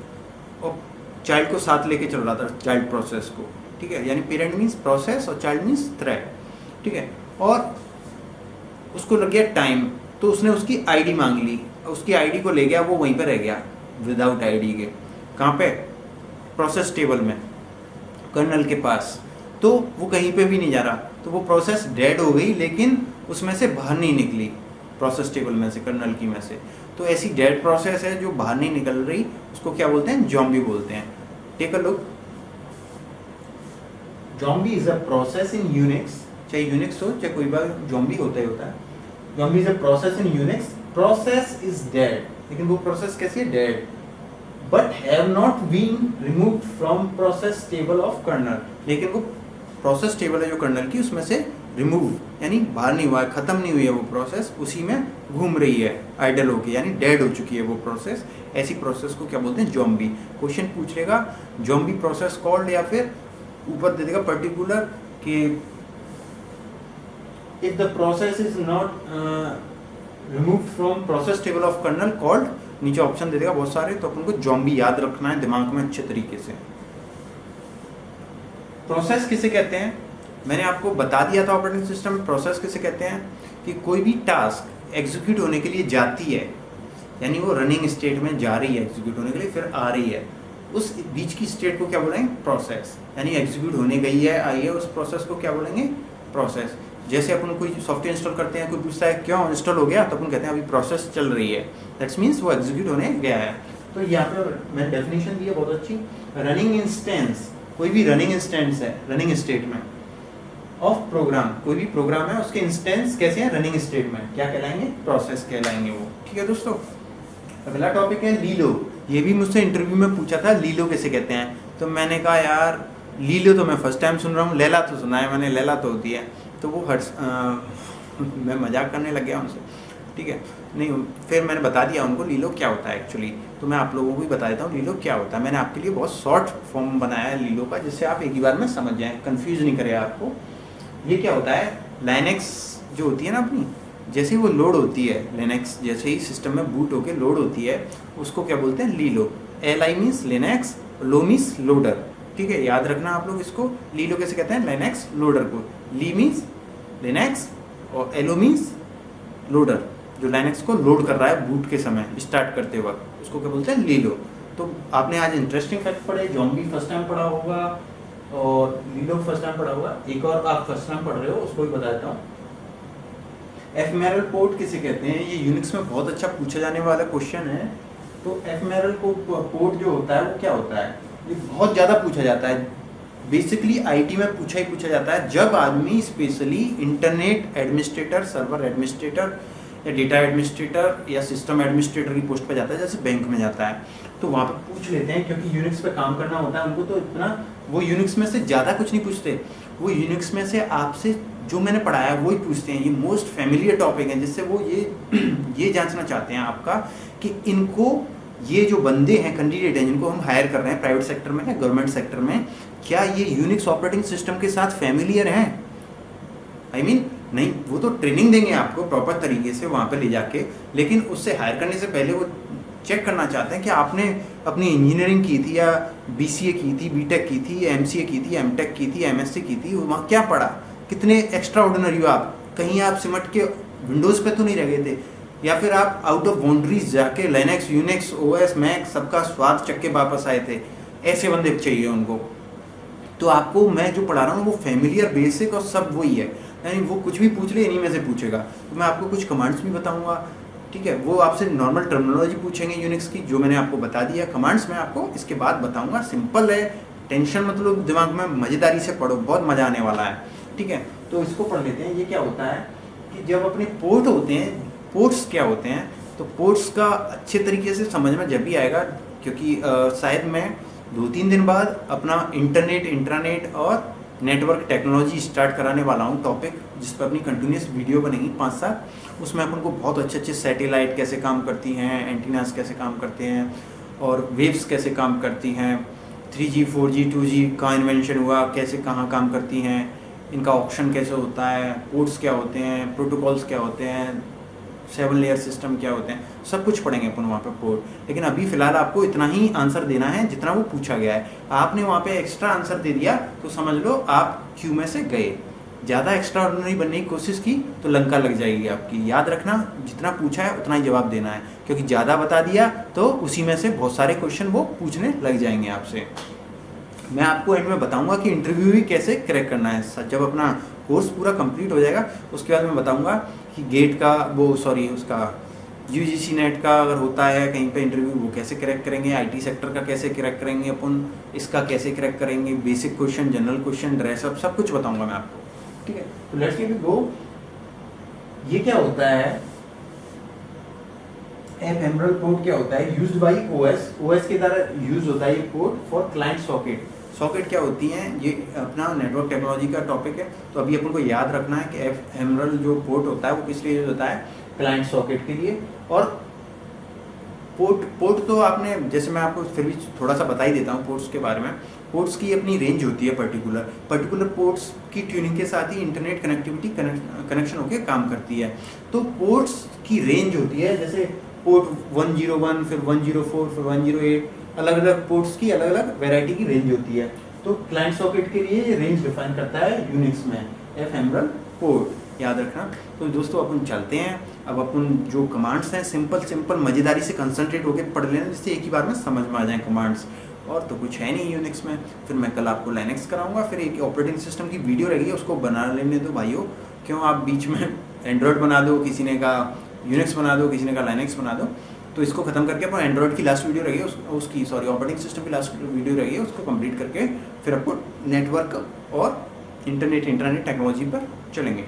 और चाइल्ड को साथ लेके चल रहा था, चाइल्ड प्रोसेस को। ठीक है, यानी पेरेंट मीन्स प्रोसेस और चाइल्ड मीन्स थ्रेड। ठीक है, और उसको लग गया टाइम, तो उसने उसकी आईडी मांग ली, उसकी आईडी को ले गया, वो वहीं पर रह गया विदाउट आईडी के। कहाँ पे, प्रोसेस टेबल में, कर्नल के पास, तो वो कहीं पे भी नहीं जा रहा, तो वो प्रोसेस डेड हो गई, लेकिन उसमें से बाहर नहीं निकली, प्रोसेस टेबल में से, कर्नल की में से। तो ऐसी डेड प्रोसेस है जो बाहर नहीं निकल रही, उसको क्या बोलते हैं, ज़ॉम्बी बोलते हैं। Take a look, zombie is a process in Unix, चाहे यूनिक्स हो चाहे कोई बार ज़ॉम्बी होता है। Zombie is a process in Unix, process is dead, लेकिन वो प्रोसेस कैसी है, dead, but have not been removed from process table of kernel, लेकिन वो प्रोसेस टेबल है जो कर्नल की, उसमें से रिमूव यानी बाहर नहीं हुआ है, खत्म नहीं हुई है वो प्रोसेस, उसी में घूम रही है आइडल होके, यानी डेड हो चुकी है वो प्रोसेस। ऐसी प्रोसेस को क्या बोलते हैं, ज़ॉम्बी। क्वेश्चन पूछेगा ज़ॉम्बी प्रोसेस कॉल्ड, या फिर ऊपर दे देगा पर्टिकुलर कि if the process is not remove from process table of kernel called, नीचे ऑप्शन दे देगा बहुत सारे, तो अपन को ज़ॉम्बी याद रखना है दिमाग में अच्छे तरीके से। प्रोसेस किसे कहते हैं, मैंने आपको बता दिया था ऑपरेटिंग सिस्टम में प्रोसेस किसे कहते हैं, कि कोई भी टास्क एग्जीक्यूट होने के लिए जाती है, यानी वो रनिंग स्टेट में जा रही है एग्जीक्यूट होने के लिए, फिर आ रही है, उस बीच की स्टेट को क्या बोलेंगे, प्रोसेस। यानी एग्जीक्यूट होने गई है, आई है, उस प्रोसेस को क्या बोलेंगे, प्रोसेस। जैसे अपन कोई सॉफ्टवेयर इंस्टॉल करते हैं, कोई पूछता है क्यों इंस्टॉल हो गया, तो अपन कहते हैं अभी प्रोसेस चल रही है, दैट्स मीन्स वो एग्जीक्यूट होने गया है। तो यहाँ पे मैंने डेफिनेशन दी है बहुत अच्छी, रनिंग इंस्टेंस, कोई भी रनिंग इंस्टेंस है रनिंग स्टेट में, ऑफ प्रोग्राम, कोई भी प्रोग्राम है उसके इंस्टेंस कैसे हैं, रनिंग स्टेट में, क्या कहलाएंगे, प्रोसेस कहलाएंगे वो। ठीक है दोस्तों, अगला टॉपिक है लीलो। ये भी मुझसे इंटरव्यू में पूछा था, लीलो कैसे कहते हैं, तो मैंने कहा यार लीलो तो मैं फर्स्ट टाइम सुन रहा हूँ, लैला तो सुना है मैंने, लैला तो होती है, तो वो मैं मजाक करने लग गया उनसे। ठीक है, नहीं, फिर मैंने बता दिया उनको लीलो क्या होता है एक्चुअली, तो मैं आप लोगों को भी बता देता हूँ लीलो क्या होता है। मैंने आपके लिए बहुत शॉर्ट फॉर्म बनाया है लीलो का, जिससे आप एक ही बार में समझ जाएं, कंफ्यूज नहीं करे आपको। ये क्या होता है, लाइनेक्स जो होती है ना अपनी, जैसे ही वो लोड होती है, लिनक्स जैसे ही सिस्टम में बूट होके लोड होती है, उसको क्या बोलते हैं, लीलो। LI मीन्स लिनक्स, लो मीन्स लोडर। ठीक है, याद रखना आप लोग इसको, लीलो कैसे कहते हैं, लिनक्स लोडर को, ली मीन्स लिनक्स और एलो मीन्स लोडर, जो लाइनेक्स को लोड कर रहा है बूट के समय, स्टार्ट करते वक्त, उसको क्या बोलते हैं, लीलो। तो आपने आज इंटरेस्टिंग फैक्ट पढ़े, जॉम्बी फर्स्ट टाइम पढ़ा होगा और लीडो फर्स्ट टाइम पढ़ा होगा, एक और आप फर्स्ट टाइम पढ़ रहे हो उसको भी बता देता हूँ। एफेमेरल पोर्ट किसे कहते हैं, ये यूनिक्स में बहुत अच्छा पूछा जाने वाला क्वेश्चन है। तो एफेमेरल पोर्ट जो होता है वो क्या होता है, ये बहुत ज़्यादा पूछा जाता है। बेसिकली आईटी में पूछा जाता है जब आदमी specially internet administrator, server administrator या डेटा एडमिनिस्ट्रेटर या सिस्टम एडमिनिस्ट्रेटर की पोस्ट पे जाता है, जैसे बैंक में जाता है, तो वहाँ पे पूछ लेते हैं, क्योंकि यूनिक्स पे काम करना होता है उनको, तो इतना वो यूनिक्स में से ज़्यादा कुछ नहीं पूछते, वो यूनिक्स में से आपसे जो मैंने पढ़ाया वही पूछते हैं। ये मोस्ट फेमिलियर टॉपिक है, जिससे वो ये जांचना चाहते हैं आपका कि इनको, ये जो बंदे हैं, कैंडिडेट हैं जिनको हम हायर कर रहे हैं प्राइवेट सेक्टर में या गवर्नमेंट सेक्टर में, क्या ये यूनिक्स ऑपरेटिंग सिस्टम के साथ फेमिलियर हैं। I mean, नहीं, वो तो ट्रेनिंग देंगे आपको प्रॉपर तरीके से वहाँ पे ले जाके, लेकिन उससे हायर करने से पहले वो चेक करना चाहते हैं कि आपने अपनी इंजीनियरिंग की थी या बीसीए की थी, बीटेक की थी, एमसीए की थी, एमटेक की थी, एमएससी की थी, वहाँ क्या पढ़ा, कितने एक्स्ट्रा ऑर्डिनरी हो आप, कहीं आप सिमट के विंडोज़ पे तो नहीं रह गए थे, या फिर आप आउट ऑफ बाउंड्रीज जाके लिनक्स, यूनिक्स, ओएस, मैक सबका स्वाद चख के वापस आए थे। ऐसे बंदे चाहिए उनको। तो आपको मैं जो पढ़ा रहा हूँ वो फेमिलियर, बेसिक और सब वही है, यानी वो कुछ भी पूछ ले इन्हीं में से पूछेगा। तो मैं आपको कुछ कमांड्स भी बताऊंगा, ठीक है, वो आपसे नॉर्मल टर्मिनोलॉजी पूछेंगे यूनिक्स की, जो मैंने आपको बता दिया। कमांड्स मैं आपको इसके बाद बताऊंगा, सिंपल है, टेंशन मतलब दिमाग में, मज़ेदारी से पढ़ो, बहुत मज़ा आने वाला है, ठीक है। तो इसको पढ़ लेते हैं। ये क्या होता है कि जब अपने पोर्ट होते हैं, पोर्ट्स क्या होते हैं, तो पोर्ट्स का अच्छे तरीके से समझ में जब भी आएगा, क्योंकि शायद मैं 2-3 दिन बाद अपना इंटरनेट, इंट्रानेट और नेटवर्क टेक्नोलॉजी स्टार्ट कराने वाला हूँ टॉपिक, जिस पर अपनी कंटिन्यूस वीडियो बनेगी 5-7। उसमें अपन को बहुत अच्छे सैटेलाइट कैसे काम करती हैं, एंटीनास कैसे काम करते हैं, और वेव्स कैसे काम करती हैं, 3G 4G 2G का इन्वेंशन हुआ, कैसे कहाँ काम करती हैं, इनका ऑप्शन कैसे होता है, पोर्ट्स क्या होते हैं, प्रोटोकॉल्स क्या होते हैं, 7 लेयर सिस्टम क्या होते हैं, सब कुछ पढ़ेंगे अपन वहाँ पे पोर्ट। लेकिन अभी फ़िलहाल आपको इतना ही आंसर देना है जितना वो पूछा गया है। आपने वहाँ पे एक्स्ट्रा आंसर दे दिया तो समझ लो आप क्यू में से गए। ज़्यादा एक्स्ट्रा ऑर्डिनरी बनने की कोशिश की तो लंका लग जाएगी आपकी। याद रखना, जितना पूछा है उतना ही जवाब देना है, क्योंकि ज़्यादा बता दिया तो उसी में से बहुत सारे क्वेश्चन वो पूछने लग जाएंगे आपसे। मैं आपको एंड में बताऊंगा कि इंटरव्यू भी कैसे क्रैक करना है। जब अपना कोर्स पूरा कंप्लीट हो जाएगा उसके बाद मैं बताऊंगा कि गेट का उसका यूजीसी नेट का अगर होता है कहीं पे इंटरव्यू, वो कैसे क्रैक करेंगे, आईटी सेक्टर का कैसे क्रैक करेंगे अपन, इसका कैसे क्रैक करेंगे, basic question, general question, dress up, सब कुछ बताऊंगा मैं आपको, ठीक है। तो लेट्स गिव इट गो। ये क्या होता है, एफेमेरल पोर्ट क्या होता है, यूज्ड बाय ओएस के द्वारा यूज होता है ये port for client socket. Socket क्या होती हैं, ये अपना नेटवर्क टेक्नोलॉजी का टॉपिक है, तो अभी अपन को याद रखना है कि एफेमेरल जो पोर्ट होता है वो किस लिए यूज होता है, क्लाइंट सॉकेट के लिए। और पोर्ट तो आपने, जैसे मैं आपको फिर भी थोड़ा सा बता ही देता हूँ पोर्ट्स के बारे में। पोर्ट्स की अपनी रेंज होती है पर्टिकुलर पोर्ट्स की ट्यूनिंग के साथ ही इंटरनेट कनेक्टिविटी कनेक्शन होकर काम करती है। तो पोर्ट्स की रेंज होती है, जैसे पोर्ट 101, फिर 104, फिर 108, अलग अलग पोर्ट्स की अलग अलग वैरायटी की रेंज होती है। तो क्लाइंट सॉकेट के लिए ये रेंज डिफाइन करता है यूनिक्स में एफेमेरल पोर्ट, याद रखना। तो दोस्तों अपन चलते हैं, अब अपन जो कमांड्स हैं सिंपल मज़ेदारी से कंसंट्रेट होकर पढ़ लेना, जिससे एक ही बार में समझ में आ जाए कमांड्स, और तो कुछ है नहीं यूनिक्स में। फिर मैं कल आपको लाइनेक्स कराऊंगा, फिर एक ऑपरेटिंग सिस्टम की वीडियो रहेगी, उसको बना लेने दो भाइयों, क्यों आप बीच में एंड्रॉयड बना दो, किसी ने का यूनिक्स बना दो, किसी ने का लाइनेक्स बना दो। तो इसको खत्म करके अपन एंड्रॉयड की लास्ट वीडियो रहेगी उसकी ऑपरेटिंग सिस्टम की लास्ट वीडियो रहेगी, उसको कंप्लीट करके फिर अपन नेटवर्क और इंटरनेट टेक्नोलॉजी पर चलेंगे।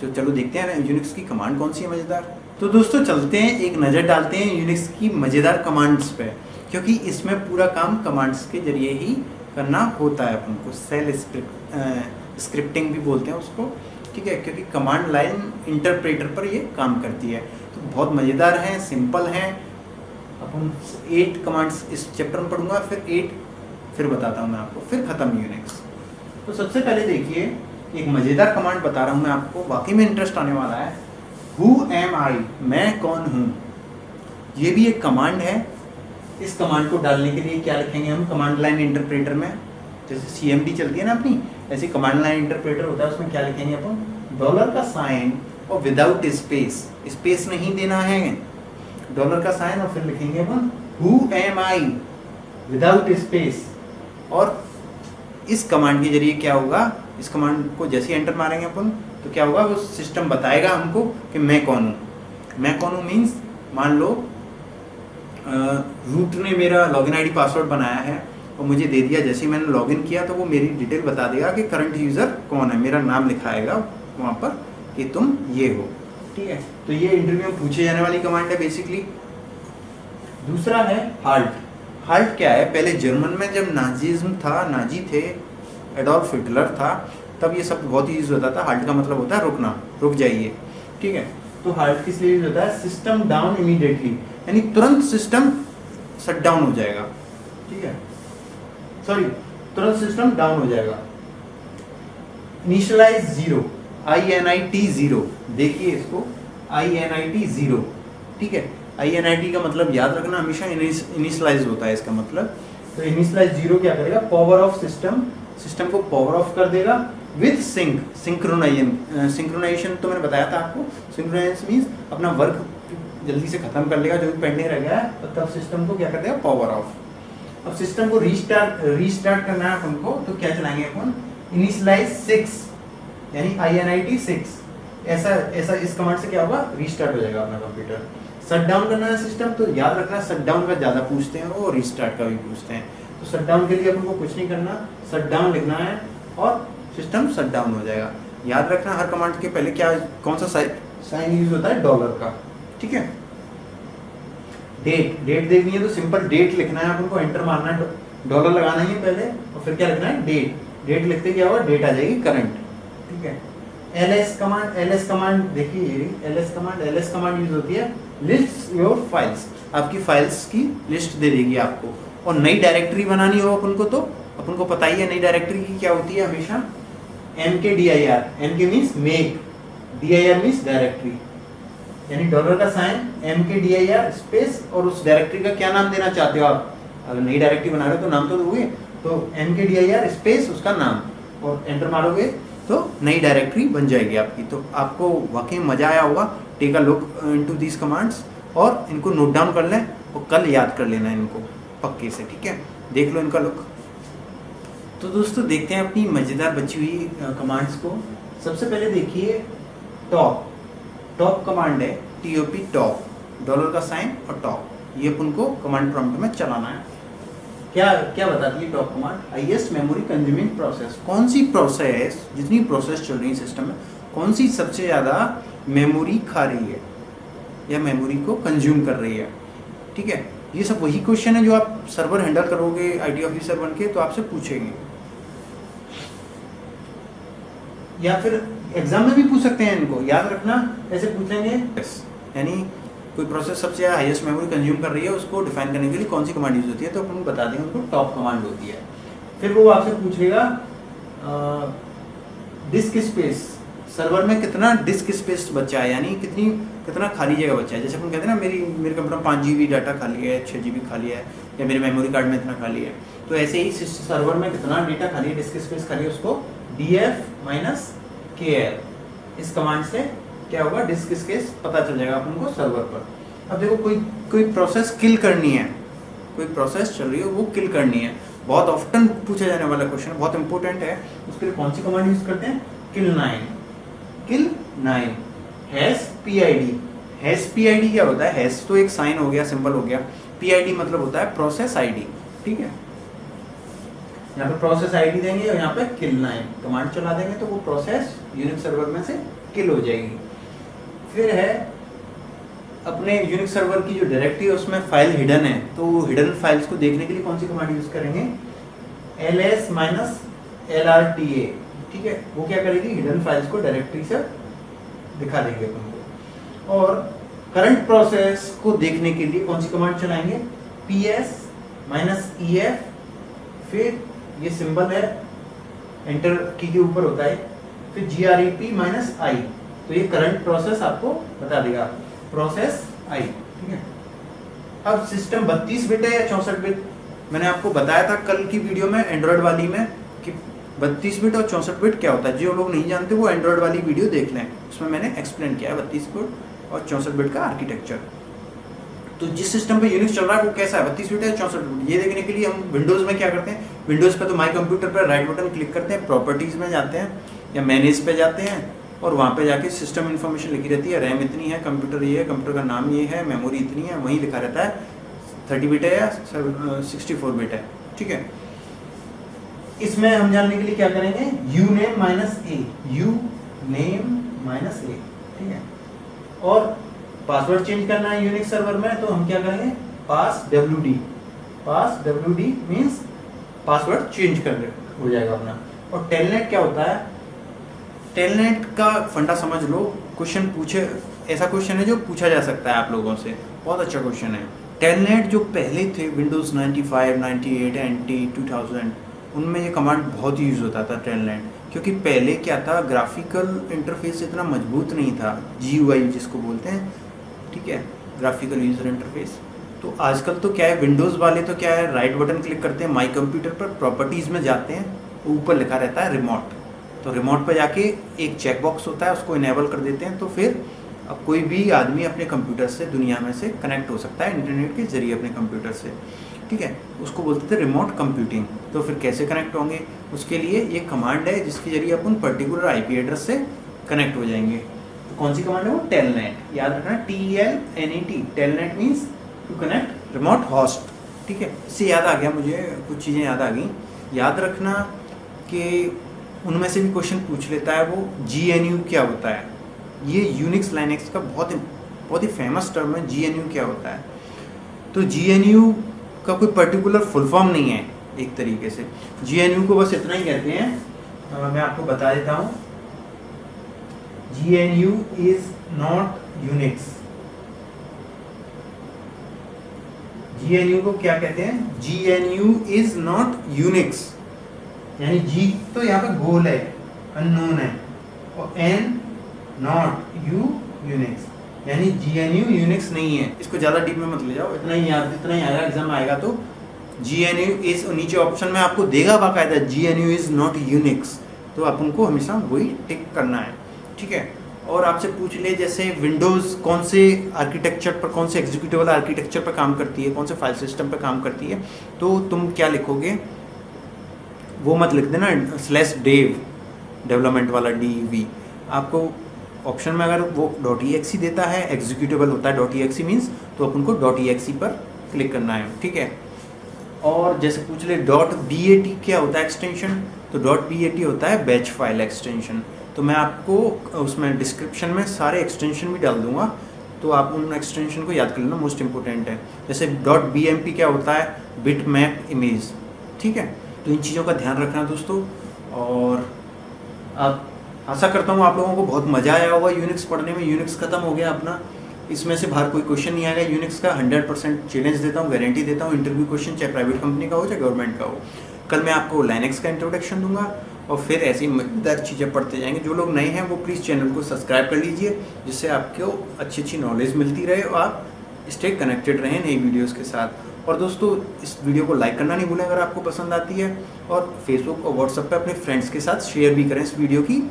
तो चलो देखते हैं यूनिक्स की कमांड कौन सी है मज़ेदार। तो दोस्तों चलते हैं, एक नज़र डालते हैं यूनिक्स की मज़ेदार कमांड्स पे, क्योंकि इसमें पूरा काम कमांड्स के जरिए ही करना होता है अपन को। सेल स्क्रिप्टिंग भी बोलते हैं उसको, ठीक है, क्योंकि कमांड लाइन इंटरप्रेटर पर ये काम करती है। तो बहुत मज़ेदार हैं, सिंपल हैं। अपन 8 कमांड्स इस चैप्टर में पढ़ूंगा, फिर बताता हूँ मैं आपको, फिर ख़त्म यूनिक्स। तो सबसे पहले देखिए, एक मज़ेदार कमांड बता रहा हूँ मैं आपको, वाकई में इंटरेस्ट आने वाला है। हु एम आई, मैं कौन हूँ, ये भी एक कमांड है। इस कमांड को डालने के लिए क्या लिखेंगे हम कमांड लाइन इंटरप्रेटर में, जैसे CMD चलती है ना अपनी, ऐसी कमांड लाइन इंटरप्रेटर होता है, उसमें क्या लिखेंगे अपन, डॉलर का साइन और विदाउट स्पेस नहीं देना है, डॉलर का साइन और फिर लिखेंगे अपन who am I without space. और इस कमांड के जरिए क्या होगा, इस कमांड को जैसे एंटर मारेंगे अपन तो क्या होगा, वो सिस्टम बताएगा हमको कि मैं कौन हूँ। मैं कौन हूँ मीन्स, मान लो रूट ने मेरा लॉगिन आईडी पासवर्ड बनाया है और मुझे दे दिया, जैसे ही मैंने लॉगिन किया तो वो मेरी डिटेल बता देगा कि करंट यूज़र कौन है, मेरा नाम लिखाएगा वहाँ पर कि तुम ये हो। ठीक है, तो ये इंटरव्यू में पूछे जाने वाली कमांड है बेसिकली। दूसरा है हाल्ट। हाल्ट क्या है, पहले जर्मन में जब नाजीज्म था, नाजी थे, एडोल्फ हिटलर था, तब ये सब बहुत यूज होता था। हाल्ट का मतलब होता है रुकना, रुक जाइए। ठीक है, तो हाल्ट किस लिए यूज होता है, सिस्टम डाउन इमीडिएटली, यानी तुरंत सिस्टम शट डाउन हो जाएगा। ठीक है, सॉरी, तुरंत सिस्टम डाउन हो जाएगा। इनिशियलाइज जीरो, INIT जीरो, देखिए इसको, INIT जीरो। ठीक है, INIT का मतलब याद रखना, हमेशा इनिशियलाइज होता है इसका मतलब। तो इनिशियलाइज जीरो क्या करेगा, पावर ऑफ सिस्टम, सिस्टम को पावर ऑफ कर देगा विथ सिंक, सिंक्रोनाइजेशन तो मैंने बताया था आपको। सिंक्रोनाइजेशन मींस अपना वर्क जल्दी से खत्म कर लेगा जो भी पेंडिंग रह गया है, तो तब सिस्टम को क्या कर देगा, पावर ऑफ। अब सिस्टम को रीस्टार्ट करना है अपन को, तो क्या चलाएंगे अपन, इनिशियलाइज 6 यानी INIT 6। ऐसा इस कमांड से क्या होगा, रीस्टार्ट हो जाएगा अपना कंप्यूटर। शट डाउन करना है सिस्टम, तो याद रखना शट डाउन का ज़्यादा पूछते हैं और रीस्टार्ट का भी पूछते हैं। तो शट डाउन के लिए अपन को कुछ नहीं करना, शट डाउन लिखना है और सिस्टम शट डाउन हो जाएगा। याद रखना हर कमांड के पहले क्या, कौन सा साइन यूज होता है, डॉलर का। ठीक है, डेट देखनी है तो सिंपल डेट लिखना है अपन को, एंटर मारना है, डॉलर लगाना है पहले और फिर क्या लिखना है, डेट लिखते क्या होगा, डेट आ जाएगी करंट। ठीक है, एलएस कमांड देखिए, एलएस कमांड यूज होती है लिस्ट योर फाइल्स, आपकी फाइल्स की लिस्ट दे देगी आपको। और नई डायरेक्टरी बनानी हो अपन को, तो अपन को पता ही है नई डायरेक्टरी की क्या होती है हमेशा, mkdir, mk means make, dir means directory, यानी डॉलर का साइन, mkdir स्पेस और उस डायरेक्टरी का क्या नाम देना चाहते हो आप। अगर नई डायरेक्टरी बना रहे हो तो नाम तो दोगे, तो mkdir स्पेस उसका नाम और एंटर मारोगे तो नई डायरेक्टरी बन जाएगी आपकी। तो आपको वाकई मजा आया होगा। Take a look into these commands और इनको नोट डाउन कर लें और कल याद कर लेना इनको पक्के से। ठीक है, देख लो इनका लुक। तो दोस्तों देखते हैं अपनी मज़ेदार बची हुई कमांड्स को। सबसे पहले देखिए टॉप कमांड है, TOP टॉप, डॉलर का साइन और टॉप, ये अपन को कमांड प्रॉम्प्ट में चलाना है। क्या बताती है top command, highest memory consuming process, कौन सी प्रोसेस, जितनी प्रोसेस चल रही है सिस्टम में, कौन सी सबसे ज़्यादा मेमोरी खा रही है या मेमोरी को कंज्यूम कर रही है। ठीक है, ये सब वही क्वेश्चन है जो आप सर्वर हैंडल करोगे IT ऑफिसर बन के, तो आपसे पूछेंगे या फिर एग्जाम में भी पूछ सकते हैं इनको, याद रखना ऐसे पूछेंगे। यानी कोई प्रोसेस सबसे ज़्यादा हाईएस्ट मेमोरी कंज्यूम कर रही है, उसको डिफाइन करने के लिए कौन सी कमांड यूज होती है, तो अपन बता देंगे उनको टॉप कमांड होती है। फिर वो आपसे पूछेगा डिस्क स्पेस, सर्वर में कितना डिस्क स्पेस बचा है, यानी कितना खाली जगह बचा है। जैसे अपन कहते हैं ना मेरे कंप्यूटर में 5 GB डाटा खाली है, 6 GB खाली है, या मेरे मेमोरी कार्ड में इतना खाली है, तो ऐसे ही सर्वर में कितना डेटा खाली है, डिस्क स्पेस खाली है, उसको df-kl इस कमांड से क्या होगा, डिस्क स्पेस पता चल जाएगा अपन को सर्वर पर। अब देखो कोई प्रोसेस किल करनी है, कोई प्रोसेस चल रही है वो किल करनी है, बहुत ऑफ्टन पूछा जाने वाला क्वेश्चन, बहुत इंपॉर्टेंट है। उसके लिए कौन सी कमांड यूज करते हैं, किल 9 हैश PID क्या होता है, हैश तो एक साइन हो गया, सिंबल हो गया, PID मतलब होता है प्रोसेस ID। ठीक है, यहाँ पे प्रोसेस ID देंगे और यहाँ पे किल 9 कमांड चला देंगे तो वो प्रोसेस यूनिक्स सर्वर में से किल हो जाएगी। फिर है अपने यूनिक्स सर्वर की जो डायरेक्टरी है उसमें फाइल हिडन है, तो हिडन फाइल्स को देखने के लिए कौन सी कमांड यूज करेंगे, ls-lrta। ठीक है, वो क्या करेगी, हिडन फाइल्स को डायरेक्टरी से दिखा देंगे तुमको। और करंट प्रोसेस को देखने के लिए कौन सी कमांड चलाएंगे, ps-ef, फिर ये सिंबल है एंटर की के ऊपर होता है, फिर grep-i, तो ये करंट प्रोसेस आपको बता देगा, प्रोसेस आई। ठीक है, अब सिस्टम 32 बिट है या 64 बिट, मैंने आपको बताया था कल की वीडियो में एंड्रॉयड वाली में कि 32 बिट और 64 बिट क्या होता है। जो लोग नहीं जानते वो एंड्रॉयड वाली वीडियो देख लें, उसमें मैंने एक्सप्लेन किया है 32 बिट और 64 बिट का आर्किटेक्चर। तो जिस सिस्टम पे यूनिक्स चल रहा है वो कैसा है, 32 बिट है 64 बिट, ये देखने के लिए हम विंडोज़ में क्या करते हैं, विंडोज़ पे तो माई कंप्यूटर पर राइट बटन क्लिक करते हैं, प्रॉपर्टीज़ में जाते हैं या मैनेज पे जाते हैं और वहाँ पे जाके सिस्टम इन्फॉर्मेशन लिखी रहती है, रैम इतनी है, कंप्यूटर ये है, कंप्यूटर का नाम ये है, मेमोरी इतनी है, वहीं लिखा रहता है 30 बिट है या 64 बिट है। ठीक है, इसमें हम जानने के लिए क्या करेंगे, uname minus A, uname minus A. ठीक है, और पासवर्ड चेंज करना है यूनिक्स सर्वर में तो हम क्या करेंगे, पास wd, पास wd मींस पासवर्ड चेंज कर हो जाएगा अपना। और टेलनेट क्या होता है, टेलनेट का फंडा समझ लो, क्वेश्चन पूछे, ऐसा क्वेश्चन है जो पूछा जा सकता है आप लोगों से, बहुत अच्छा क्वेश्चन है। टेलनेट जो पहले थे विंडोज़ 95, 98, NT 2000, उनमें ये कमांड बहुत यूज़ होता था टेलनेट, क्योंकि पहले क्या था, ग्राफिकल इंटरफेस इतना मजबूत नहीं था, GUI जिसको बोलते हैं। ठीक है, ग्राफिकल यूज़र इंटरफेस। तो आजकल तो क्या है, विंडोज़ वाले तो क्या है, राइट बटन क्लिक करते हैं, माई कंप्यूटर पर प्रॉपर्टीज़ में जाते हैं, ऊपर लिखा रहता है रिमोट, तो रिमोट पर जाके एक चेक बॉक्स होता है, उसको इनेबल कर देते हैं, तो फिर अब कोई भी आदमी अपने कंप्यूटर से दुनिया में से कनेक्ट हो सकता है इंटरनेट के जरिए अपने कंप्यूटर से। ठीक है, उसको बोलते थे रिमोट कंप्यूटिंग। तो फिर कैसे कनेक्ट होंगे, उसके लिए ये कमांड है जिसके जरिए अपन पर्टिकुलर IP एड्रेस से कनेक्ट हो जाएंगे। तो कौन सी कमांड है वो, टेलनेट, याद रखना, TELNET, telnet means to connect remote host. ठीक है, इससे याद आ गया मुझे, कुछ चीज़ें याद आ गई, याद रखना कि उनमें से भी क्वेश्चन पूछ लेता है वो, GNU क्या होता है। ये यूनिक्स लाइनेक्स का बहुत ही फेमस टर्म है, GNU क्या होता है। तो GNU का कोई पर्टिकुलर फुल फॉर्म नहीं है, एक तरीके से GNU को बस इतना ही कहते हैं, मैं आपको बता देता हूँ, GNU is not Unix. GNU को क्या कहते हैं, GNU इज नॉट यूनिक्स, यानी G तो यहाँ पे गोल है, अननोन है, और N नॉट यूनिक्स, यानी GNU यूनिक्स नहीं है। इसको ज़्यादा डीप में मत ले जाओ, इतना ही याद, इतना ही आएगा, एग्जाम आएगा तो GNU इज, नीचे ऑप्शन में आपको देगा बाकायदा GNU इज नॉट यूनिक्स, तो आप उनको हमेशा वही टिक करना है। ठीक है, और आपसे पूछ ले जैसे विंडोज़ कौन से आर्किटेक्चर पर, कौन से एग्जीक्यूटिबल आर्किटेक्चर पर काम करती है, कौन से फाइल सिस्टम पर काम करती है, तो तुम क्या लिखोगे, वो मत लिख देना /dev, डेवलपमेंट वाला DEV। आपको ऑप्शन में अगर वो .exe देता है, एग्जीक्यूटिबल होता है .exe मीन्स, तो अपन को .exe पर क्लिक करना है। ठीक है, और जैसे पूछ ले .bat क्या होता है एक्सटेंशन, तो .bat होता है बैच फाइल एक्सटेंशन। तो मैं आपको उसमें डिस्क्रिप्शन में सारे एक्सटेंशन भी डाल दूंगा, तो आप उन एक्सटेंशन को याद कर लेना, मोस्ट इंपॉर्टेंट है। जैसे .bmp क्या होता है, बिट मैप इमेज। ठीक है, तो इन चीज़ों का ध्यान रखना दोस्तों, और आप, आशा करता हूँ आप लोगों को बहुत मज़ा आया होगा यूनिक्स पढ़ने में। यूनिक्स खत्म हो गया अपना, इसमें से बाहर कोई क्वेश्चन नहीं आएगा यूनिक्स का, 100% चैलेंज देता हूँ, गारंटी देता हूँ। इंटरव्यू क्वेश्चन चाहे प्राइवेट कंपनी का हो चाहे गवर्नमेंट का हो। कल मैं आपको लाइनेक्स का इंट्रोडक्शन दूंगा और फिर ऐसी मजेदार चीज़ें पढ़ते जाएंगे। जो लोग नए हैं वो प्लीज़ चैनल को सब्सक्राइब कर लीजिए, जिससे आपको अच्छी अच्छी नॉलेज मिलती रहे और आप स्टे कनेक्टेड रहें नई वीडियोज़ के साथ। और दोस्तों इस वीडियो को लाइक करना नहीं भूलें अगर आपको पसंद आती है, और फेसबुक और व्हाट्सएप पे अपने फ्रेंड्स के साथ शेयर भी करें इस वीडियो की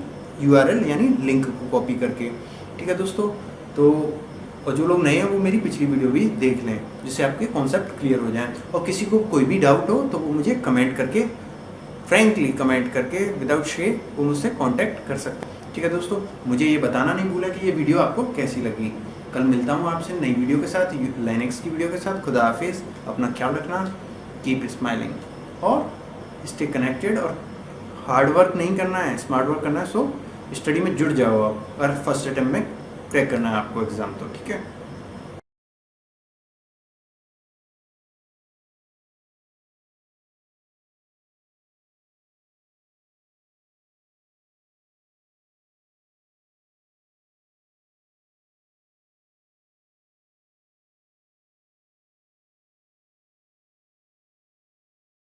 URL यानी लिंक को कॉपी करके। ठीक है दोस्तों, तो और जो लोग नए हैं वो मेरी पिछली वीडियो भी देख लें, जिससे आपके कॉन्सेप्ट क्लियर हो जाएं। और किसी को कोई भी डाउट हो तो वो मुझे कमेंट करके, फ्रैंकली कमेंट करके, विदाउट शेयर वो मुझसे कांटेक्ट कर सकते हैं। ठीक है दोस्तों, मुझे ये बताना नहीं भूला कि ये वीडियो आपको कैसी लगी। कल मिलता हूँ आपसे नई वीडियो के साथ, लाइनेक्स की वीडियो के साथ। खुदा हाफिज़, अपना ख्याल रखना, कीप स्माइलिंग और स्टे कनेक्टेड। और हार्ड वर्क नहीं करना है, स्मार्ट वर्क करना है। सो स्टडी में जुड़ जाओ आप, और फर्स्ट अटेम्प्ट में क्रैक करना है आपको एग्ज़ाम, तो ठीक है।